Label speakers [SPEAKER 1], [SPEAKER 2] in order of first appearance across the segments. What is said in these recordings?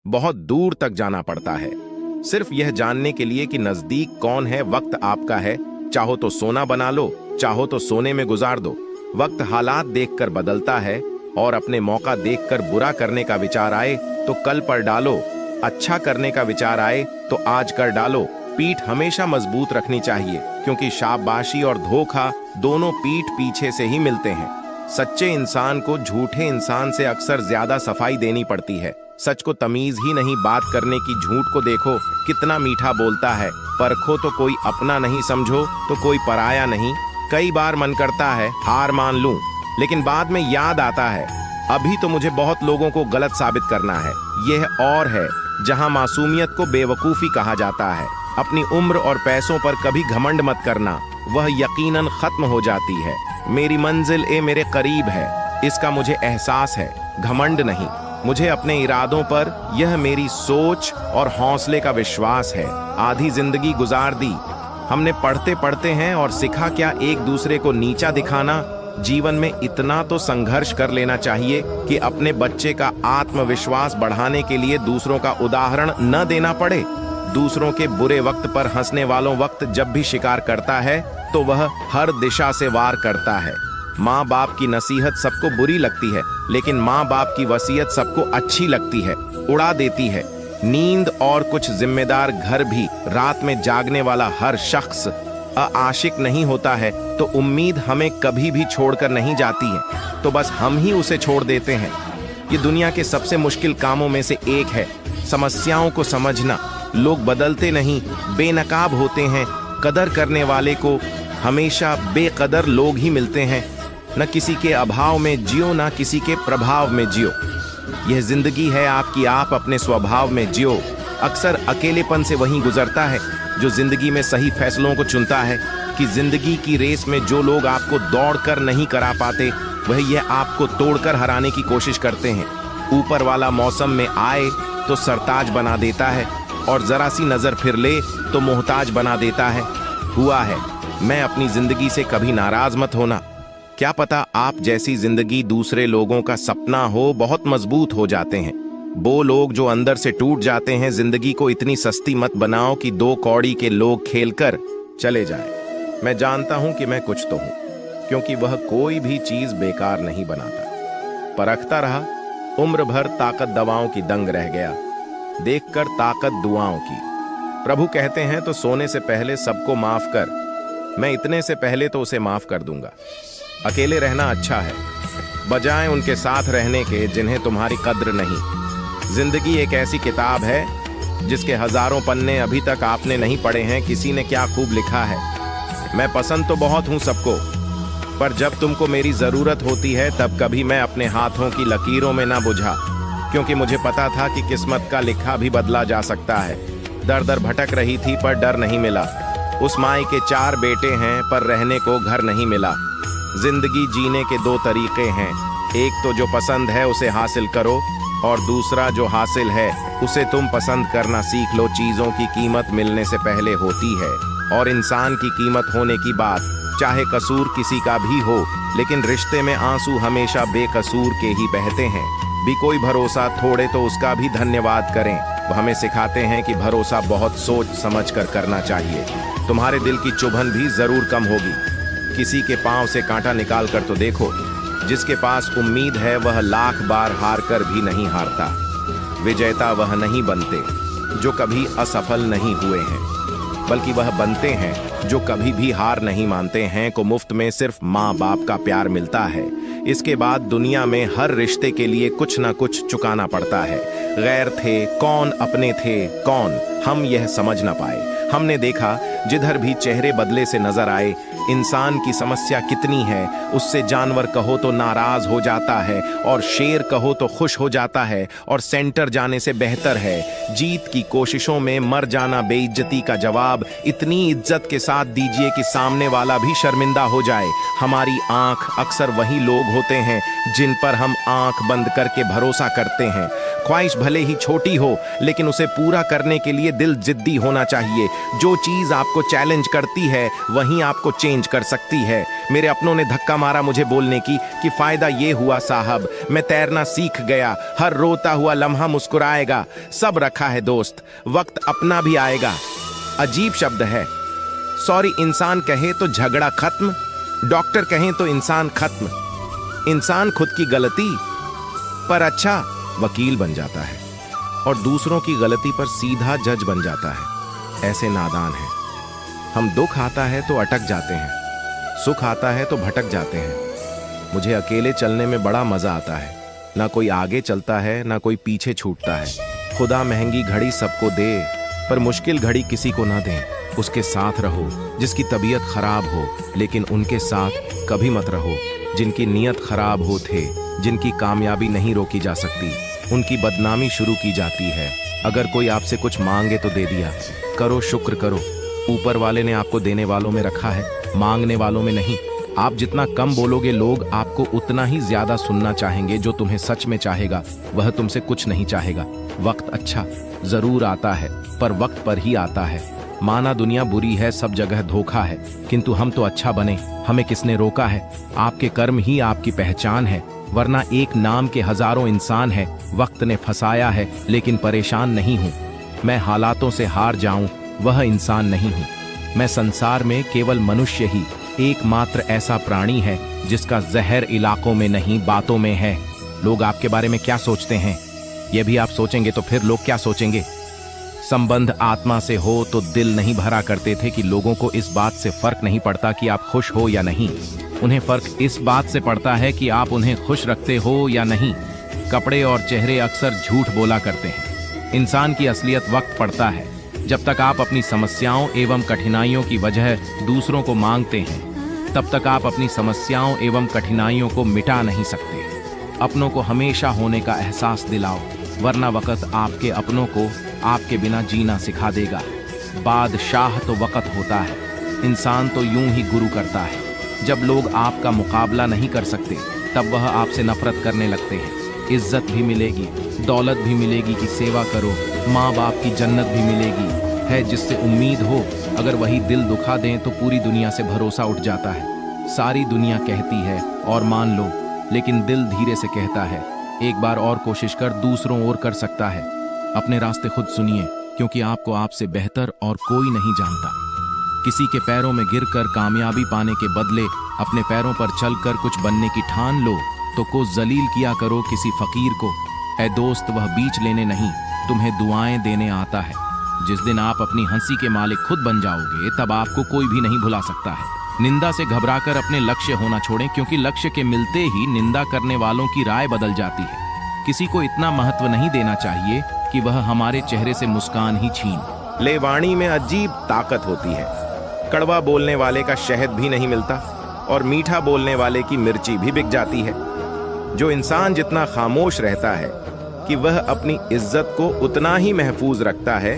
[SPEAKER 1] बहुत दूर तक जाना पड़ता है, सिर्फ यह जानने के लिए कि नजदीक कौन है। वक्त आपका है, चाहो तो सोना बना लो, चाहो तो सोने में गुजार दो। वक्त हालात देखकर बदलता है, और अपने मौका देखकर बुरा करने का विचार आए तो कल पर डालो, अच्छा करने का विचार आए तो आज कर डालो। पीठ हमेशा मजबूत रखनी चाहिए, क्योंकि शाबाशी और धोखा दोनों पीठ पीछे से ही मिलते हैं। सच्चे इंसान को झूठे इंसान से अक्सर ज्यादा सफाई देनी पड़ती है। सच को तमीज ही नहीं बात करने की, झूठ को देखो कितना मीठा बोलता है। परखो तो कोई अपना नहीं, समझो तो कोई पराया नहीं। कई बार मन करता है हार मान लूं, लेकिन बाद में याद आता है अभी तो मुझे बहुत लोगों को गलत साबित करना है। यह और है जहां मासूमियत को बेवकूफी कहा जाता है। अपनी उम्र और पैसों पर कभी घमंड मत करना, वह यकीनन खत्म हो जाती है। मेरी मंजिल मेरे करीब है, इसका मुझे एहसास है, घमंड नहीं। मुझे अपने इरादों पर यह मेरी सोच और हौसले का विश्वास है। आधी जिंदगी गुजार दी हमने पढ़ते पढ़ते हैं, और सिखा क्या एक दूसरे को नीचा दिखाना। जीवन में इतना तो संघर्ष कर लेना चाहिए कि अपने बच्चे का आत्मविश्वास बढ़ाने के लिए दूसरों का उदाहरण न देना पड़े। दूसरों के बुरे वक्त पर हंसने वालों वक्त जब भी शिकार करता है तो वह हर दिशा से वार करता है। माँ बाप की नसीहत सबको बुरी लगती है, लेकिन माँ बाप की वसीयत सबको अच्छी लगती है, उड़ा देती है। नींद और कुछ जिम्मेदार घर भी। रात में जागने वाला हर शख्स आशिक नहीं होता है, तो उम्मीद हमें कभी भी छोड़कर नहीं जाती है, तो बस हम ही उसे छोड़ देते हैं। ये दुनिया के सबसे मुश्किल कामों में से एक है, समस्याओं को समझना। लोग बदलते नहीं, बेनकाब होते हैं। कदर करने वाले को हमेशा बेकदर लोग ही मिलते हैं। न किसी के अभाव में जियो, ना किसी के प्रभाव में जियो। यह जिंदगी है आपकी, आप अपने स्वभाव में जियो। अक्सर अकेलेपन से वही गुजरता है जो जिंदगी में सही फैसलों को चुनता है। कि जिंदगी की रेस में जो लोग आपको दौड़कर नहीं करा पाते, वह यह आपको तोड़कर हराने की कोशिश करते हैं। ऊपर वाला मौसम में आए तो सरताज बना देता है, और जरा सी नजर फिर ले तो मोहताज बना देता है। हुआ है, मैं अपनी जिंदगी से कभी नाराज मत होना। क्या पता आप जैसी जिंदगी दूसरे लोगों का सपना हो, बहुत मजबूत हो जाते हैं वो लोग जो अंदर से टूट जाते हैं। जिंदगी को इतनी सस्ती मत बनाओ कि दो कौड़ी के लोग खेलकर चले जाएं। मैं जानता हूं कि मैं कुछ तो हूं, क्योंकि वह कोई भी चीज बेकार नहीं बनाता। परखता रहा, उम्र भर ताकत दवाओं की दंग रह गया, देखकर ताकत दुआओं की। प्रभु कहते हैं तो सोने से पहले सबको माफ कर। मैं इतने से पहले तो उसे माफ कर दूंगा। अकेले रहना अच्छा है, बजाय उनके साथ रहने के जिन्हें तुम्हारी कद्र नहीं। जिंदगी एक ऐसी किताब है जिसके हजारों पन्ने अभी तक आपने नहीं पढ़े हैं। किसी ने क्या खूब लिखा है, मैं पसंद तो बहुत हूं सबको, पर जब तुमको मेरी जरूरत होती है तब कभी मैं अपने हाथों की लकीरों में ना बुझा, क्योंकि मुझे पता था कि किस्मत का लिखा भी बदला जा सकता है। दर दर भटक रही थी पर डर नहीं मिला। उस माई के 4 बेटे हैं पर रहने को घर नहीं मिला। जिंदगी जीने के 2 तरीके हैं, एक तो जो पसंद है उसे हासिल करो, और दूसरा जो हासिल है उसे तुम पसंद करना सीख लो। चीजों की कीमत मिलने से पहले होती है, और इंसान की कीमत होने की बात, चाहे कसूर किसी का भी हो, लेकिन रिश्ते में आंसू हमेशा बेकसूर के ही बहते हैं। भी कोई भरोसा थोड़े तो उसका भी धन्यवाद करें। वह हमें सिखाते हैं कि भरोसा बहुत सोच समझ कर करना चाहिए। तुम्हारे दिल की चुभन भी जरूर कम होगी। किसी के पांव से कांटा निकाल कर तो देखो। जिसके पास उम्मीद है वह लाख बार हार कर भी नहीं हारता। विजेता वह नहीं बनते जो कभी असफल नहीं हुए हैं, बल्कि वह बनते हैं जो कभी भी हार नहीं मानते हैं। को मुफ्त में सिर्फ माँ बाप का प्यार मिलता है। इसके बाद दुनिया में हर रिश्ते के लिए कुछ ना कुछ चुकाना पड़ता है। गैर थे कौन, अपने थे कौन, हम यह समझ ना पाए। हमने देखा जिधर भी चेहरे बदले से नजर आए, इंसान की समस्या कितनी है। उससे जानवर कहो तो नाराज हो जाता है, और शेर कहो तो खुश हो जाता है, और सेंटर जाने से बेहतर है जीत की कोशिशों में मर जाना। बेइज्जती का जवाब इतनी इज्जत के साथ दीजिए कि सामने वाला भी शर्मिंदा हो जाए। हमारी आंख अक्सर वही लोग होते हैं जिन पर हम आंख बंद करके भरोसा करते हैं। ख्वाहिश भले ही छोटी हो, लेकिन उसे पूरा करने के लिए दिल जिद्दी होना चाहिए। जो चीज आपको चैलेंज करती है वहीं आपको चेंज चेंज कर सकती है। मेरे अपनों ने धक्का मारा मुझे बोलने की कि फायदा ये हुआ साहब, मैं तैरना सीख गया, हर रोता हुआ लम्हा मुस्कुराएगा। सब रखा है दोस्त, वक्त अपना भी आएगा। अजीब शब्द है। सॉरी इंसान कहे तो झगड़ा खत्म, डॉक्टर कहें तो इंसान खत्म। इंसान खुद की गलती पर अच्छा वकील बन जाता है और दूसरों की गलती पर सीधा जज बन जाता है। ऐसे नादान हैं हम। दुख आता है तो अटक जाते हैं, सुख आता है तो भटक जाते हैं। मुझे अकेले चलने में बड़ा मजा आता है। ना कोई आगे चलता है ना कोई पीछे छूटता है। खुदा महंगी घड़ी सबको दे पर मुश्किल घड़ी किसी को ना दे। उसके साथ रहो जिसकी तबीयत खराब हो, लेकिन उनके साथ कभी मत रहो जिनकी नीयत खराब हो थे। जिनकी कामयाबी नहीं रोकी जा सकती, उनकी बदनामी शुरू की जाती है। अगर कोई आपसे कुछ मांगे तो दे दिया करो, शुक्र करो। ऊपर वाले ने आपको देने वालों में रखा है, मांगने वालों में नहीं। आप जितना कम बोलोगे लोग आपको उतना ही ज्यादा सुनना चाहेंगे। जो तुम्हें सच में चाहेगा वह तुमसे कुछ नहीं चाहेगा। वक्त अच्छा जरूर आता है पर वक्त पर ही आता है। माना दुनिया बुरी है, सब जगह धोखा है, किंतु हम तो अच्छा बने। हमें किसने रोका है? आपके कर्म ही आपकी पहचान है, वरना एक नाम के हजारों इंसान है। वक्त ने फंसाया है लेकिन परेशान नहीं हूँ। मैं हालातों से हार जाऊं वह इंसान नहीं हूँ। मैं संसार में केवल मनुष्य ही एकमात्र ऐसा प्राणी है जिसका जहर इलाकों में नहीं बातों में है। लोग आपके बारे में क्या सोचते हैं ये भी आप सोचेंगे तो फिर लोग क्या सोचेंगे? संबंध आत्मा से हो तो दिल नहीं भरा करते थे कि लोगों को इस बात से फर्क नहीं पड़ता कि आप खुश हो या नहीं। उन्हें फर्क इस बात से पड़ता है कि आप उन्हें खुश रखते हो या नहीं। कपड़े और चेहरे अक्सर झूठ बोला करते हैं। इंसान की असलियत वक्त पड़ता है। जब तक आप अपनी समस्याओं एवं कठिनाइयों की वजह दूसरों को मांगते हैं, तब तक आप अपनी समस्याओं एवं कठिनाइयों को मिटा नहीं सकते। अपनों को हमेशा होने का एहसास दिलाओ, वरना वक्त आपके अपनों को आपके बिना जीना सिखा देगा। बादशाह तो वक्त होता है, इंसान तो यूं ही गुरु करता है। जब लोग आपका मुकाबला नहीं कर सकते तब वह आपसे नफरत करने लगते हैं। इज्जत भी मिलेगी, दौलत भी मिलेगी कि सेवा करो, माँ बाप की जन्नत भी मिलेगी है जिससे उम्मीद हो। अगर वही दिल दुखा दें तो पूरी दुनिया से भरोसा उठ जाता है। सारी दुनिया कहती है और मान लो, लेकिन दिल धीरे से कहता है एक बार और कोशिश कर, दूसरों और कर सकता है। अपने रास्ते खुद सुनिए, क्योंकि आपको आपसे बेहतर और कोई नहीं जानता। किसी के पैरों में गिरकर कामयाबी पाने के बदले अपने पैरों पर चलकर कुछ बनने की ठान लो तो को जलील किया करो किसी फकीर को। ऐ दोस्त, वह बीच लेने नहीं तुम्हें दुआएं देने आता है। जिस दिन आप अपनी हंसी के मालिक खुद बन जाओगे तब आपको कोई भी नहीं भुला सकता है। निंदा से घबराकर अपने लक्ष्य होना छोड़ें, क्योंकि लक्ष्य के मिलते ही निंदा करने वालों की राय बदल जाती है। किसी को इतना महत्व नहीं देना चाहिए कि वह हमारे चेहरे से मुस्कान ही छीन ले। वाणी में अजीब ताकत होती है। कड़वा बोलने वाले का शहद भी नहीं मिलता और मीठा बोलने वाले की मिर्ची भी बिक जाती है। जो इंसान जितना खामोश रहता है कि वह अपनी इज्जत को उतना ही महफूज रखता है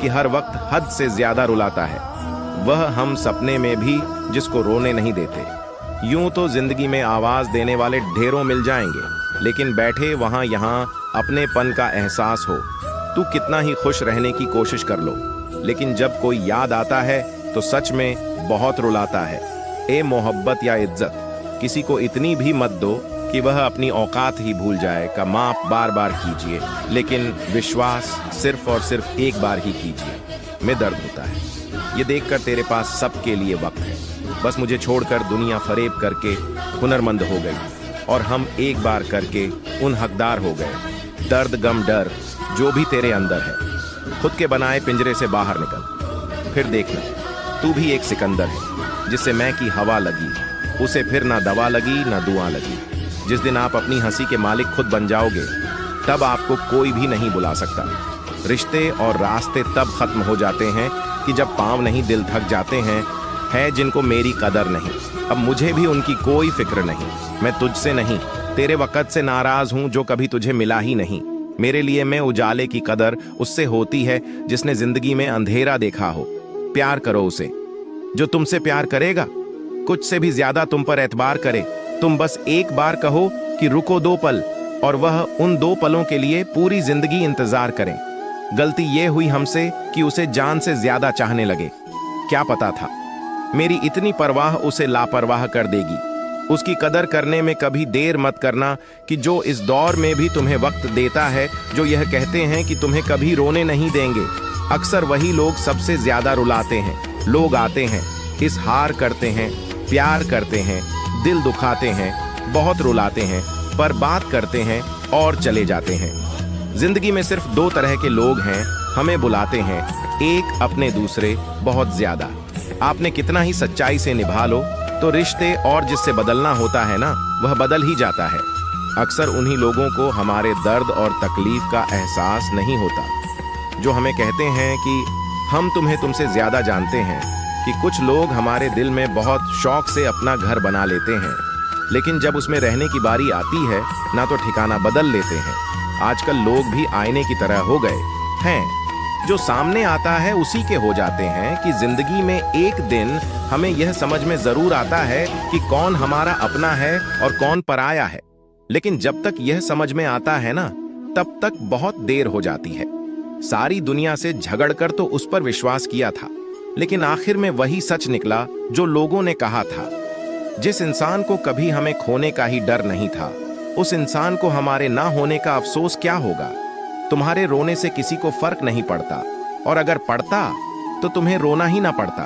[SPEAKER 1] कि हर वक्त हद से ज्यादा रुलाता है, वह हम सपने में भी जिसको रोने नहीं देते। यूं तो जिंदगी में आवाज देने वाले ढेरों मिल जाएंगे, लेकिन बैठे वहां यहां अपनेपन का एहसास हो। तू कितना ही खुश रहने की कोशिश कर लो, लेकिन जब कोई याद आता है तो सच में बहुत रुलाता है। ए मोहब्बत या इज्जत, किसी को इतनी भी मत दो कि वह अपनी औकात ही भूल जाए। का माप बार बार कीजिए, लेकिन विश्वास सिर्फ और सिर्फ एक बार ही कीजिए। में दर्द होता है ये देखकर तेरे पास सबके लिए वक्त है। बस मुझे छोड़कर दुनिया फरेब करके हुनरमंद हो गई और हम एक बार करके उन हकदार हो गए। दर्द गम डर जो भी तेरे अंदर है, खुद के बनाए पिंजरे से बाहर निकल। फिर देखना, तू भी एक सिकंदर है जिससे मैं की हवा लगी, उसे फिर ना दवा लगी ना दुआ लगी। जिस दिन आप अपनी हंसी के मालिक खुद बन जाओगे तब आपको कोई भी नहीं बुला सकता। रिश्ते और रास्ते तब खत्म हो जाते हैं कि जब पांव नहीं दिल थक जाते हैं। है जिनको मेरी कदर नहीं, अब मुझे भी उनकी कोई फिक्र नहीं। मैं तुझसे नहीं, तेरे वक़्त से नाराज हूं जो कभी तुझे मिला ही नहीं। मेरे लिए मैं उजाले की कदर उससे होती है जिसने जिंदगी में अंधेरा देखा हो। प्यार करो उसे जो तुमसे प्यार करेगा, कुछ से भी ज्यादा तुम पर एतबार करे। तुम बस एक बार कहो कि रुको 2 पल, और वह उन 2 पलों के लिए पूरी जिंदगी इंतजार करें। गलती ये हुई हमसे कि उसे जान से ज्यादा चाहने लगे। क्या पता था मेरी इतनी परवाह उसे लापरवाह कर देगी। उसकी कदर करने में कभी देर मत करना कि जो इस दौर में भी तुम्हें वक्त देता है, जो यह कहते हैं कि तुम्हें कभी रोने नहीं देंगे, अक्सर वही लोग सबसे ज्यादा रुलाते हैं। लोग आते हैं, इजहार करते हैं, प्यार करते हैं, दिल दुखाते हैं, बहुत रुलाते हैं, पर बात करते हैं और चले जाते हैं। जिंदगी में सिर्फ दो तरह के लोग हैं, हमें बुलाते हैं, एक अपने, दूसरे बहुत ज्यादा। आपने कितना ही सच्चाई से निभा लो तो रिश्ते और जिससे बदलना होता है ना, वह बदल ही जाता है। अक्सर उन्हीं लोगों को हमारे दर्द और तकलीफ का एहसास नहीं होता, जो हमें कहते हैं कि हम तुम्हें तुमसे ज्यादा जानते हैं। कि कुछ लोग हमारे दिल में बहुत शौक से अपना घर बना लेते हैं, लेकिन जब उसमें रहने की बारी आती है ना तो ठिकाना बदल लेते हैं। आजकल लोग भी आईने की तरह हो गए हैं, जो सामने आता है उसी के हो जाते हैं। कि जिंदगी में एक दिन हमें यह समझ में जरूर आता है कि कौन हमारा अपना है और कौन पराया है, लेकिन जब तक यह समझ में आता है ना, तब तक बहुत देर हो जाती है। सारी दुनिया से झगड़कर तो उस पर विश्वास किया था, लेकिन आखिर में वही सच निकला जो लोगों ने कहा था। जिस इंसान को कभी हमें खोने का ही डर नहीं था, उस इंसान को हमारे ना होने का अफसोस क्या होगा। तुम्हारे रोने से किसी को फर्क नहीं पड़ता, और अगर पड़ता तो तुम्हें रोना ही ना पड़ता।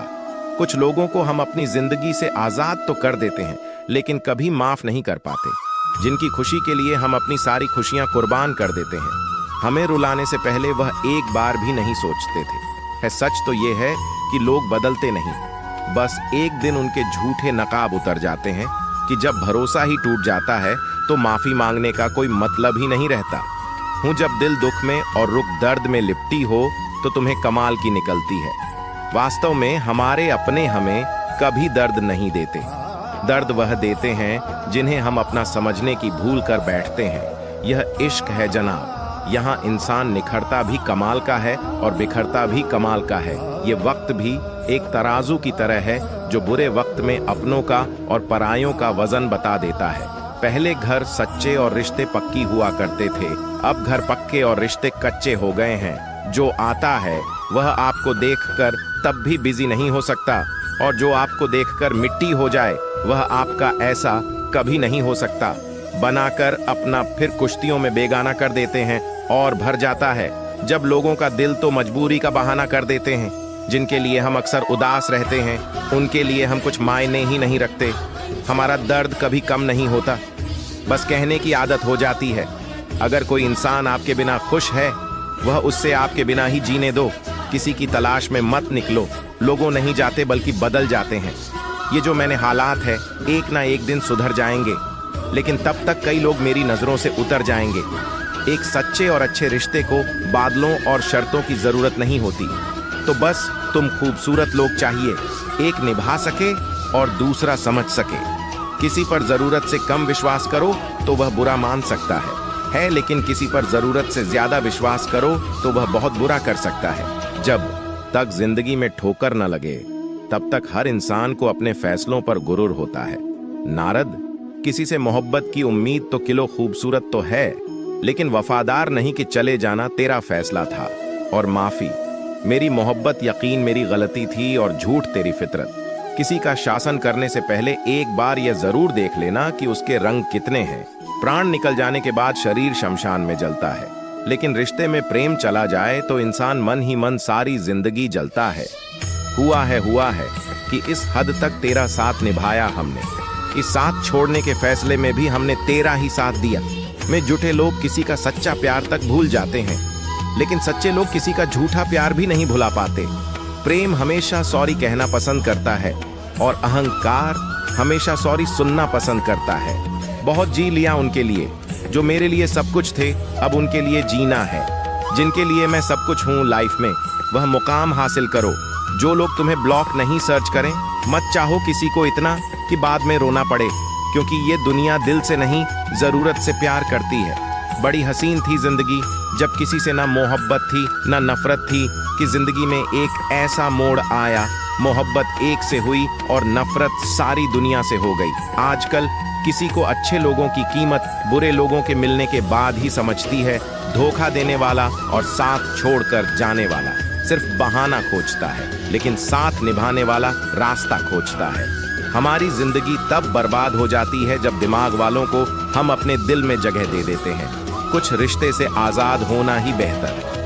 [SPEAKER 1] कुछ लोगों को हम अपनी जिंदगी से आजाद तो कर देते हैं, लेकिन कभी माफ नहीं कर पाते। जिनकी खुशी के लिए हम अपनी सारी खुशियां कुर्बान कर देते हैं, हमें रुलाने से पहले वह एक बार भी नहीं सोचते थे। सच तो ये है कि लोग बदलते नहीं, बस एक दिन उनके झूठे नकाब उतर जाते हैं। कि जब भरोसा ही टूट जाता है तो माफी मांगने का कोई मतलब ही नहीं रहता। जब दिल दुख में और रुख दर्द में लिपटी हो तो तुम्हें कमाल की निकलती है। वास्तव में हमारे अपने हमें कभी दर्द नहीं देते। दर्द वह देते हैं जिन्हें हम अपना समझने की भूल कर बैठते हैं। यह इश्क है जनाब, यहाँ इंसान निखरता भी कमाल का है और बिखरता भी कमाल का है। ये वक्त भी एक तराजू की तरह है, जो बुरे वक्त में अपनों का और परायों का वजन बता देता है। पहले घर सच्चे और रिश्ते पक्की हुआ करते थे, अब घर पक्के और रिश्ते कच्चे हो गए हैं। जो आता है वह आपको देखकर तब भी बिजी नहीं हो सकता, और जो आपको देखकर मिट्टी हो जाए वह आपका ऐसा कभी नहीं हो सकता। बनाकर अपना फिर कुश्तियों में बेगाना कर देते हैं और भर जाता है। जब लोगों का दिल तो मजबूरी का बहाना कर देते हैं। जिनके लिए हम अक्सर उदास रहते हैं, उनके लिए हम कुछ मायने ही नहीं रखते। हमारा दर्द कभी कम नहीं होता, बस कहने की आदत हो जाती है। अगर कोई इंसान आपके बिना खुश है, वह उससे आपके बिना ही जीने दो। किसी की तलाश में मत निकलो। लोगों नहीं जाते बल्कि बदल जाते हैं। ये जो मैंने हालात है, एक ना एक दिन सुधर जाएंगे, लेकिन तब तक कई लोग मेरी नजरों से उतर जाएंगे। एक सच्चे और अच्छे रिश्ते को बादलों और शर्तों की जरूरत नहीं होती। तो बस तुम खूबसूरत लोग चाहिए, एक निभा सके और दूसरा समझ सके। किसी पर जरूरत से कम विश्वास करो तो वह बुरा मान सकता है, लेकिन किसी पर जरूरत से ज्यादा विश्वास करो तो वह बहुत बुरा कर सकता है। जब तक जिंदगी में ठोकर न लगे, तब तक हर इंसान को अपने फैसलों पर गुरूर होता है। नारद, किसी से मोहब्बत की उम्मीद तो किलो खूबसूरत तो है, लेकिन वफादार नहीं कि चले जाना तेरा फैसला था। और माफी, मेरी मोहब्बत यकीन मेरी गलती थी और झूठ तेरी फितरत। किसी का शासन करने से पहले एक बार यह जरूर देख लेना कि उसके रंग कितने हैं। प्राण निकल जाने के बाद शरीर शमशान में जलता है, लेकिन रिश्ते में प्रेम चला जाए तो इंसान मन ही मन सारी जिंदगी जलता है। हुआ है कि इस हद तक तेरा साथ निभाया हमने, इस साथ छोड़ने के फैसले में भी हमने तेरा ही साथ दिया। में जुटे लोग किसी का सच्चा प्यार तक भूल जाते हैं, लेकिन सच्चे लोग किसी का झूठा प्यार भी नहीं भुला पाते। प्रेम हमेशा सॉरी कहना पसंद करता है और अहंकार हमेशा सॉरी सुनना पसंद करता है। बहुत जी लिया उनके लिए जो मेरे लिए सब कुछ थे, अब उनके लिए जीना है। जिनके लिए मैं सब कुछ हूँ लाइफ में, वह मुकाम हासिल करो। जो लोग तुम्हें ब्लॉक नहीं सर्च करें, मत चाहो किसी को इतना कि बाद में रोना पड़े, क्योंकि ये दुनिया दिल से नहीं जरूरत से प्यार करती है। बड़ी हसीन थी जिंदगी जब किसी से ना मोहब्बत थी ना नफरत थी, कि जिंदगी में एक ऐसा मोड़ आया, मोहब्बत एक से हुई और नफरत सारी दुनिया से हो गई। आजकल किसी को अच्छे लोगों की कीमत बुरे लोगों के मिलने के बाद ही समझती है, धोखा देने वाला और साथ छोड़कर जाने वाला। सिर्फ बहाना खोजता है, लेकिन साथ निभाने वाला रास्ता खोजता है। हमारी जिंदगी तब बर्बाद हो जाती है जब दिमाग वालों को हम अपने दिल में जगह दे देते हैं। कुछ रिश्ते से आजाद होना ही बेहतर है।